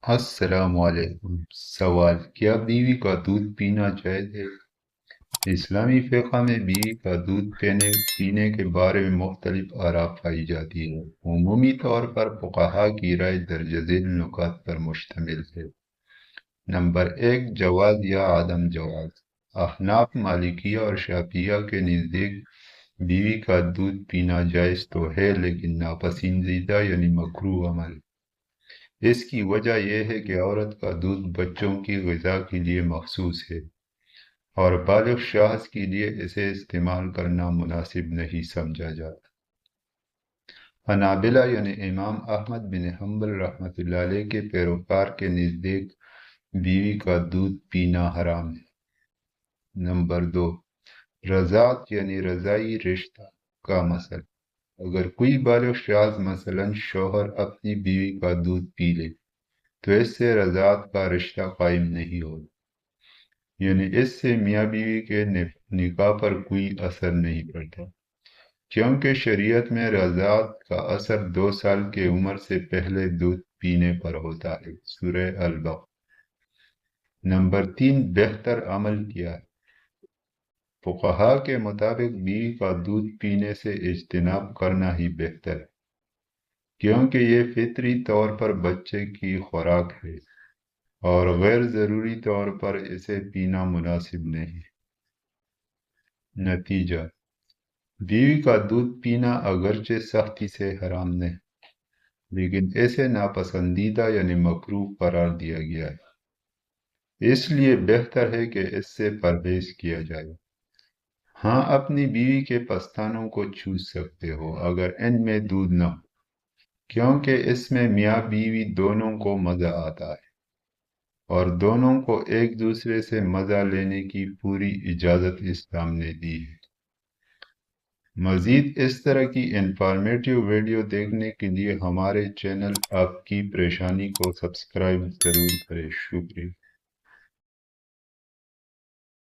السلام علیکم۔ سوال: کیا بیوی کا دودھ پینا جائز ہے؟ اسلامی فقہ میں بیوی کا دودھ پینے کے بارے میں مختلف آراء پائی جاتی ہے۔ عمومی طور پر فقہا کی رائے درج ذیل نکات پر مشتمل ہے۔ نمبر 1: جواز یا عدم جواز۔ احناف، مالکیہ اور شافعیہ کے نزدیک بیوی کا دودھ پینا جائز تو ہے، لیکن ناپسندیدہ یعنی مکروہ عمل۔ اس کی وجہ یہ ہے کہ عورت کا دودھ بچوں کی غذا کے لیے مخصوص ہے اور بالغ شخص کے لیے اسے استعمال کرنا مناسب نہیں سمجھا جاتا۔ حنابلہ یعنی امام احمد بن حنبل رحمۃ اللہ علیہ کے پیروکار کے نزدیک بیوی کا دودھ پینا حرام ہے۔ نمبر 2: رضاعت یعنی رضاعی رشتہ کا مسئلہ۔ اگر کوئی بالغ شخص مثلاً شوہر اپنی بیوی کا دودھ پی لے تو اس سے رضاعت کا رشتہ قائم نہیں ہوگا، یعنی اس سے میاں بیوی کے نکاح پر کوئی اثر نہیں پڑتا، کیونکہ شریعت میں رضاعت کا اثر 2 سال کی عمر سے پہلے دودھ پینے پر ہوتا ہے۔ سورہ البقرہ۔ نمبر 3: بہتر عمل کیا ہے؟ فقہا کے مطابق بیوی کا دودھ پینے سے اجتناب کرنا ہی بہتر ہے، کیونکہ یہ فطری طور پر بچے کی خوراک ہے اور غیر ضروری طور پر اسے پینا مناسب نہیں۔ نتیجہ: بیوی کا دودھ پینا اگرچہ سختی سے حرام نہیں، لیکن اسے ناپسندیدہ یعنی مکروہ قرار دیا گیا ہے، اس لیے بہتر ہے کہ اس سے پرہیز کیا جائے۔ ہاں، اپنی بیوی کے پستانوں کو چوس سکتے ہو اگر ان میں دودھ نہ ہو، کیونکہ اس میں میاں بیوی دونوں کو مزہ آتا ہے اور دونوں کو ایک دوسرے سے مزہ لینے کی پوری اجازت اسلام نے دی ہے۔ مزید اس طرح کی انفارمیٹیو ویڈیو دیکھنے کے لیے ہمارے چینل آپ کی پریشانی کو سبسکرائب ضرور کریں۔ شکریہ۔